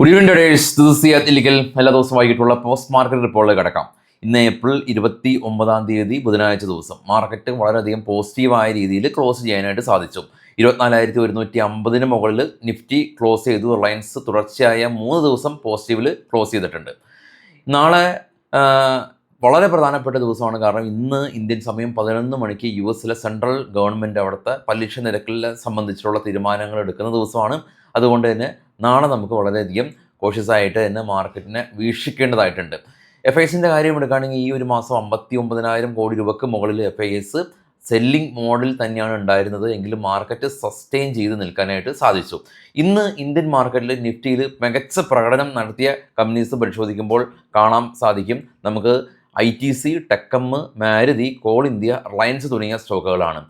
ഉടിവിൻ്റെ ദിവസത്തിലേക്ക് എല്ലാ ദിവസവും വൈകിട്ടുള്ള പോസ്റ്റ് മാർക്കറ്റ് റിപ്പോർട്ടിലേക്ക് കിടക്കാം. ഇന്ന് ഏപ്രിൽ 29 ബുധനാഴ്ച ദിവസം മാർക്കറ്റ് വളരെയധികം പോസിറ്റീവായ രീതിയിൽ ക്ലോസ് ചെയ്യാനായിട്ട് സാധിച്ചു. 24,150 മുകളിൽ നിഫ്റ്റി ക്ലോസ് ചെയ്തു. റിലയൻസ് തുടർച്ചയായ 3 ദിവസം പോസിറ്റീവിൽ ക്ലോസ് ചെയ്തിട്ടുണ്ട്. നാളെ വളരെ പ്രധാനപ്പെട്ട ദിവസമാണ്. കാരണം ഇന്ന് ഇന്ത്യൻ സമയം 11 മണിക്ക് US സെൻട്രൽ ഗവൺമെൻറ് അവിടുത്തെ പലിശ നിരക്കിനെ സംബന്ധിച്ചുള്ള തീരുമാനങ്ങൾ എടുക്കുന്ന ദിവസമാണ്. അതുകൊണ്ട് തന്നെ നാളെ നമുക്ക് വളരെയധികം കോഷ്യസ് ആയിട്ട് തന്നെ മാർക്കറ്റിനെ വീക്ഷിക്കേണ്ടതായിട്ടുണ്ട്. FISൻ്റെ കാര്യം എടുക്കുകയാണെങ്കിൽ ഈ ഒരു മാസം 59,000 കോടി രൂപയ്ക്ക് മുകളിൽ FIS സെല്ലിംഗ് മോഡിൽ തന്നെയാണ് ഉണ്ടായിരുന്നത്. എങ്കിലും മാർക്കറ്റ് സസ്റ്റെയിൻ ചെയ്ത് നിൽക്കാനായിട്ട് സാധിച്ചു. ഇന്ന് ഇന്ത്യൻ മാർക്കറ്റിൽ നിഫ്റ്റിയിൽ മികച്ച പ്രകടനം നടത്തിയ കമ്പനീസ് പരിശോധിക്കുമ്പോൾ കാണാൻ സാധിക്കും നമുക്ക് ITC, ടെക്കം, മാരുതി, കോൾ ഇന്ത്യ, റിലയൻസ് തുടങ്ങിയ സ്റ്റോക്കുകളാണ്.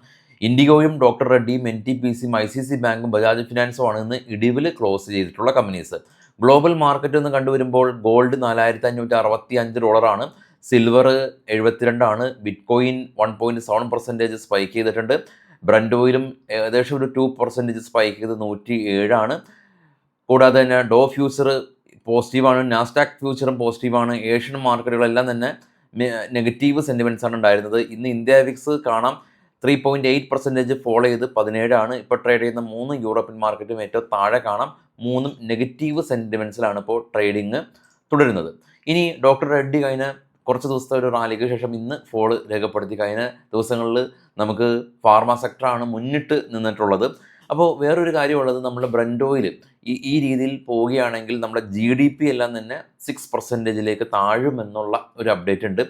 ഇൻഡിഗോയും ഡോക്ടർ റെഡ്ഡിയും NTPCയും ICICI ബാങ്കും ബജാജ് ഫിനാൻസും ആണ് ഇന്ന് ഇടിവിൽ ക്ലോസ് ചെയ്തിട്ടുള്ള കമ്പനീസ്. ഗ്ലോബൽ മാർക്കറ്റ് എന്ന് കണ്ടുവരുമ്പോൾ ഗോൾഡ് $4,565, സിൽവർ 72, ബിറ്റ്കോയിൻ 1.7% സ്പൈക്ക് ചെയ്തിട്ടുണ്ട്. ബ്രന്റ് ഓയിലും ഏകദേശം ഒരു 2% സ്പൈക്ക് ചെയ്ത് 107. കൂടാതെ തന്നെ ഡോ ഫ്യൂച്ചർ പോസിറ്റീവാണ്, നാസ്ഡാക്ക് ഫ്യൂച്ചറും പോസിറ്റീവാണ്. ഏഷ്യൻ മാർക്കറ്റുകളെല്ലാം തന്നെ നെഗറ്റീവ് സെൻറ്റിമെൻറ്റ്സ് ആണ് ഉണ്ടായിരുന്നത്. ഇന്ന് ഇന്ത്യ വിക്സ് കാണാം 3.8% ഫോളോ ചെയ്ത് 17. ഇപ്പോൾ ട്രേഡ് ചെയ്യുന്ന 3 യൂറോപ്യൻ മാർക്കറ്റും ഏറ്റവും താഴെ കാണാം. 3 നെഗറ്റീവ് സെൻറ്റിമെൻറ്റ്സിലാണ് ഇപ്പോൾ ട്രേഡിങ് തുടരുന്നത്. ഇനി ഡോക്ടർ റെഡ്ഡി കഴിഞ്ഞ കുറച്ച് ദിവസത്തെ ഒരു റാലിക്ക് ശേഷം ഇന്ന് ഫോൾ രേഖപ്പെടുത്തി. കഴിഞ്ഞ ദിവസങ്ങളിൽ നമുക്ക് ഫാർമ സെക്ടറാണ് മുന്നിട്ട് നിന്നിട്ടുള്ളത്. അപ്പോൾ വേറൊരു കാര്യമുള്ളത്, നമ്മുടെ ബ്രന്റ് ഓയിൽ ഈ രീതിയിൽ പോവുകയാണെങ്കിൽ നമ്മുടെ GDP എല്ലാം തന്നെ 6%ലേക്ക് താഴുമെന്നുള്ള ഒരു അപ്ഡേറ്റ് ഉണ്ട്.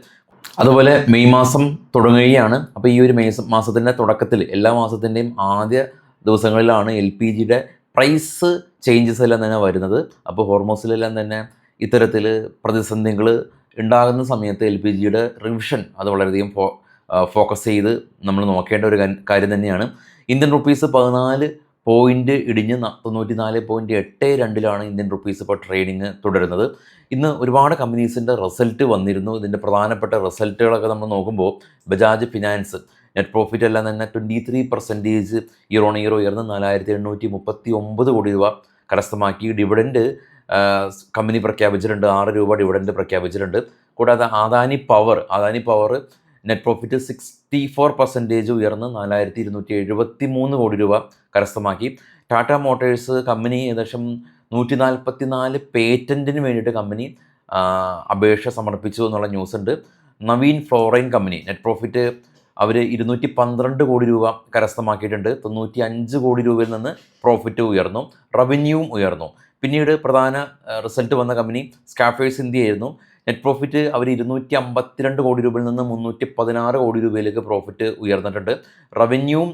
അതുപോലെ മെയ് മാസം തുടങ്ങുകയാണ്. അപ്പോൾ ഈ ഒരു മാസത്തിൻ്റെ തുടക്കത്തിൽ എല്ലാ മാസത്തിൻ്റെയും ആദ്യ ദിവസങ്ങളിലാണ് LPGയുടെ പ്രൈസ് ചേഞ്ചസ് എല്ലാം തന്നെ വരുന്നത്. അപ്പോൾ ഹോർമോസിലെല്ലാം തന്നെ ഇത്തരത്തിൽ പ്രതിസന്ധികൾ ഉണ്ടാകുന്ന സമയത്ത് LPGയുടെ റിവിഷൻ അത് വളരെയധികം ഫോക്കസ് ചെയ്ത് നമ്മൾ നോക്കേണ്ട ഒരു കാര്യം തന്നെയാണ്. ഇന്ത്യൻ റുപ്പീസ് 14 പോയിൻ്റ് ഇടിഞ്ഞ് 94.82 ഇന്ത്യൻ റുപ്പീസ് ഇപ്പോൾ ട്രേഡിങ് തുടരുന്നത്. ഇന്ന് ഒരുപാട് കമ്പനീസിൻ്റെ റിസൾട്ട് വന്നിരുന്നു. ഇതിൻ്റെ പ്രധാനപ്പെട്ട റിസൾട്ടുകളൊക്കെ നമ്മൾ നോക്കുമ്പോൾ ബജാജ് ഫിനാൻസ് നെറ്റ് പ്രോഫിറ്റ് എല്ലാം തന്നെ 23% ഇയർ ഓൺ ഇയർ ഉയർന്ന് 4,839 കോടി രൂപ കരസ്ഥമാക്കി. ഡിവിഡൻഡ് കമ്പനി പ്രഖ്യാപിച്ചിട്ടുണ്ട്, 6 രൂപ ഡിവിഡൻഡ് പ്രഖ്യാപിച്ചിട്ടുണ്ട്. കൂടാതെ അദാനി പവർ നെറ്റ് പ്രോഫിറ്റ് 64% ഉയർന്ന് 4,273 കോടി രൂപ കരസ്ഥമാക്കി. ടാറ്റ മോട്ടോഴ്സ് കമ്പനി ഏകദേശം 144 പേറ്റൻറ്റിന് വേണ്ടിയിട്ട് കമ്പനി അപേക്ഷ സമർപ്പിച്ചു എന്നുള്ള ന്യൂസ് ഉണ്ട്. നവീൻ ഫ്ലോറൈൻ കമ്പനി നെറ്റ് പ്രോഫിറ്റ് അവർ 212 കോടി രൂപ കരസ്ഥമാക്കിയിട്ടുണ്ട്. 95 കോടി രൂപയിൽ നിന്ന് പ്രോഫിറ്റ് ഉയർന്നു, റവന്യൂവും ഉയർന്നു. പിന്നീട് പ്രധാന റിസൾട്ട് വന്ന കമ്പനി സ്കാഫേഴ്സ് ഇന്ത്യ ആയിരുന്നു. നെറ്റ് പ്രോഫിറ്റ് അവർ 252 കോടി രൂപയിൽ നിന്ന് 316 കോടി രൂപയിലേക്ക് പ്രോഫിറ്റ് ഉയർന്നിട്ടുണ്ട്, റവന്യൂവും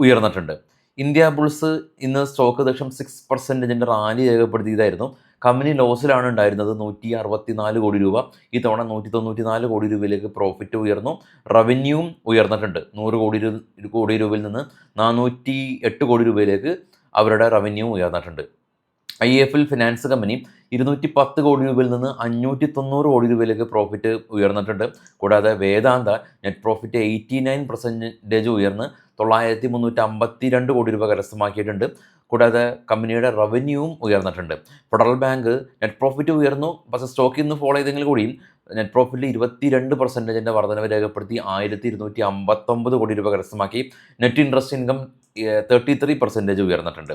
ഉയർന്നിട്ടുണ്ട്. ഇന്ത്യ ബുൾസ് ഇന്ന് സ്റ്റോക്ക് ഏകദേശം 6% റാലി രേഖപ്പെടുത്തിയതായിരുന്നു. കമ്പനി ലോസിലാണ് ഉണ്ടായിരുന്നത്, 164 കോടി രൂപ. ഈ തവണ 194 കോടി രൂപയിലേക്ക് പ്രോഫിറ്റ് ഉയർന്നു, റവന്യൂവും ഉയർന്നിട്ടുണ്ട്. 100 കോടി രൂപയിൽ നിന്ന് 408 കോടി രൂപയിലേക്ക് അവരുടെ റവന്യൂ ഉയർന്നിട്ടുണ്ട്. IIFL ഫിനാൻസ് കമ്പനി 210 കോടി രൂപയിൽ നിന്ന് 590 കോടി രൂപയിലേക്ക് പ്രോഫിറ്റ് ഉയർന്നിട്ടുണ്ട്. കൂടാതെ വേദാന്ത നെറ്റ് പ്രോഫിറ്റ് 89% ഉയർന്ന് 9,352 കോടി രൂപ കരസ്ഥമാക്കിയിട്ടുണ്ട്. കൂടാതെ കമ്പനിയുടെ റവന്യൂവും ഉയർന്നിട്ടുണ്ട്. ഫെഡറൽ ബാങ്ക് നെറ്റ് പ്രോഫിറ്റ് ഉയർന്നു, പക്ഷേ സ്റ്റോക്കിൽ നിന്ന് ഫോളോ ചെയ്തെങ്കിൽ കൂടിയും നെറ്റ് പ്രോഫിറ്റിൽ 22% വർധനവ് രേഖപ്പെടുത്തി 1,259 കോടി രൂപ കരസ്ഥമാക്കി. നെറ്റ് ഇൻട്രസ്റ്റ് ഇൻകം 33% ഉയർന്നിട്ടുണ്ട്.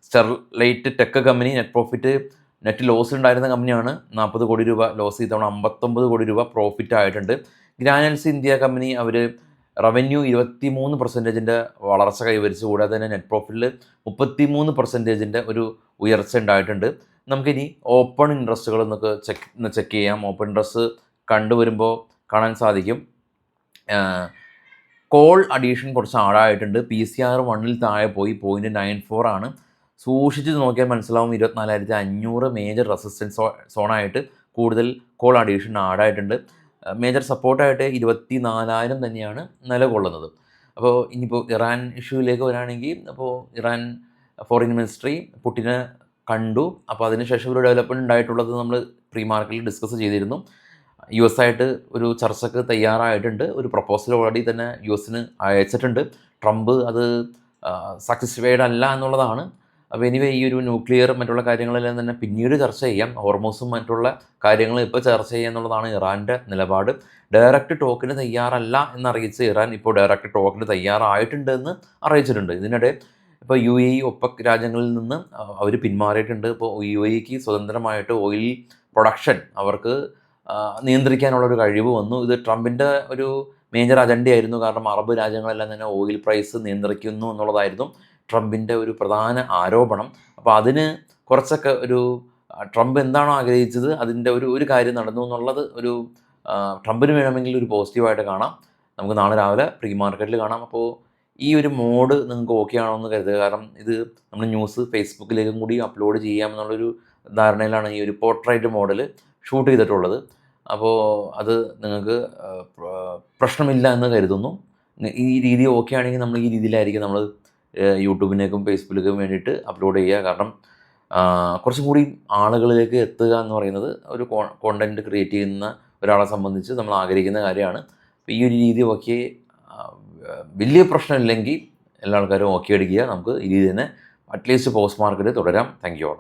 Sterlite tech company net loss ഉണ്ടായിരുന്ന കമ്പനിയാണ്, 40 കോടി രൂപ ലോസ്, ഇത്തവണ 59 കോടി രൂപ പ്രോഫിറ്റ് ആയിട്ടുണ്ട്. ഗ്രാനുൽസ് ഇന്ത്യ കമ്പനി അവർ റവന്യൂ 23% വളർച്ച കൈവരിച്ചു. കൂടാതെ തന്നെ നെറ്റ് പ്രോഫിറ്റിൽ 33% ഒരു ഉയർച്ച ഉണ്ടായിട്ടുണ്ട്. നമുക്കിനി ഓപ്പൺ ഇൻട്രസ്റ്റുകൾ എന്നൊക്കെ ചെക്ക് ചെയ്യാം. ഓപ്പൺ ഇൻട്രസ്റ്റ് കണ്ടുവരുമ്പോൾ കാണാൻ സാധിക്കും കോൾ അഡീഷൻ കുറച്ച് ആഴമായിട്ടുണ്ട്. PCR 1 താഴെ പോയി, 0.94 ആണ്. സൂക്ഷിച്ച് നോക്കിയാൽ മനസ്സിലാവും 24,500 മേജർ റെസിസ്റ്റൻസ് സോണായിട്ട് കൂടുതൽ കോൾ അഡീഷൻ ആഴായിട്ടുണ്ട്. മേജർ സപ്പോർട്ടായിട്ട് 24,000 തന്നെയാണ് നിലകൊള്ളുന്നത്. അപ്പോൾ ഇനിയിപ്പോൾ ഇറാൻ ഇഷ്യൂവിലേക്ക് വരികയാണെങ്കിൽ, അപ്പോൾ ഇറാൻ ഫോറിൻ മിനിസ്ട്രി പുടിനെ കണ്ടു. അപ്പോൾ അതിനുശേഷം ഒരു ഡെവലപ്മെൻറ്റ് ഉണ്ടായിട്ടുള്ളത് നമ്മൾ പ്രീ മാർക്കറ്റിൽ ഡിസ്കസ് ചെയ്തിരുന്നു. US ആയിട്ട് ഒരു ചർച്ചയ്ക്ക് തയ്യാറായിട്ടുണ്ട്. ഒരു പ്രപ്പോസൽ ഓൾറെഡി തന്നെ US അയച്ചിട്ടുണ്ട്. ട്രംപ് അത് സാറ്റിസ്ഫൈഡ് അല്ല എന്നുള്ളതാണ് അപ്പോൾ എനിവേ ഈ ഒരു ന്യൂക്ലിയർ മറ്റുള്ള കാര്യങ്ങളെല്ലാം തന്നെ പിന്നീട് ചർച്ച ചെയ്യാം. ഹോർമൂസും മറ്റുള്ള കാര്യങ്ങൾ ഇപ്പോൾ ചർച്ച ചെയ്യുക എന്നുള്ളതാണ് ഇറാൻ്റെ നിലപാട്. ഡയറക്റ്റ് ടോക്കിന് തയ്യാറല്ല എന്നറിയിച്ച് ഇറാൻ ഇപ്പോൾ ഡയറക്റ്റ് ടോക്കിന് തയ്യാറായിട്ടുണ്ടെന്ന് അറിയിച്ചിട്ടുണ്ട്. ഇതിനിടെ ഇപ്പോൾ UAE, ഒപെക് രാജ്യങ്ങളിൽ നിന്ന് അവർ പിന്മാറിയിട്ടുണ്ട്. ഇപ്പോൾ UAEക്ക് സ്വതന്ത്രമായിട്ട് ഓയിൽ പ്രൊഡക്ഷൻ അവർക്ക് നിയന്ത്രിക്കാനുള്ളൊരു കഴിവ് വന്നു. ഇത് ട്രംപിൻ്റെ ഒരു മേജർ അജണ്ടയായിരുന്നു. കാരണം അറബ് രാജ്യങ്ങളെല്ലാം തന്നെ ഓയിൽ പ്രൈസ് നിയന്ത്രിക്കുന്നു എന്നുള്ളതായിരുന്നു ട്രംപിൻ്റെ ഒരു പ്രധാന ആരോപണം. അപ്പോൾ അതിന് കുറച്ചൊക്കെ ഒരു ട്രംപ് എന്താണോ ആഗ്രഹിച്ചത് അതിൻ്റെ ഒരു കാര്യം നടന്നു എന്നുള്ളത് ഒരു ട്രംപിന് വേണമെങ്കിൽ ഒരു പോസിറ്റീവായിട്ട് കാണാം. നമുക്ക് നാളെ രാവിലെ പ്രീ മാർക്കറ്റിൽ കാണാം. അപ്പോൾ ഈ ഒരു മോഡ് നിങ്ങൾക്ക് ഓക്കെ ആണോ എന്ന് കരുതുക. കാരണം ഇത് നമ്മൾ ന്യൂസ് ഫേസ്ബുക്കിലേക്കും കൂടി അപ്ലോഡ് ചെയ്യാമെന്നുള്ളൊരു ധാരണയിലാണ് ഈ ഒരു പോർട്രൈറ്റ് മോഡൽ ഷൂട്ട് ചെയ്തിട്ടുള്ളത്. അപ്പോൾ അത് നിങ്ങൾക്ക് പ്രശ്നമില്ല എന്ന് കരുതുന്നു. ഈ രീതി ഓക്കെ ആണെങ്കിൽ നമ്മൾ ഈ രീതിയിലായിരിക്കും നമ്മൾ യൂട്യൂബിലേക്കും ഫേസ്ബുക്കിലേക്കും വേണ്ടിയിട്ട് അപ്ലോഡ് ചെയ്യുക. കാരണം കുറച്ചും കൂടി ആളുകളിലേക്ക് എത്തുക എന്ന് പറയുന്നത് ഒരു കോണ്ടൻറ്റ് ക്രിയേറ്റ് ചെയ്യുന്ന ഒരാളെ സംബന്ധിച്ച് നമ്മൾ ആഗ്രഹിക്കുന്ന കാര്യമാണ്. അപ്പോൾ ഈ ഒരു രീതി ഓക്കെ വലിയ പ്രശ്നമില്ലെങ്കിൽ എല്ലാ ആൾക്കാരും ഓക്കെ അടിക്കുക. നമുക്ക് ഈ രീതി തന്നെ അറ്റ്ലീസ്റ്റ് പോസ്റ്റ് മാർക്കറ്റ് തുടരാം. Thank you all.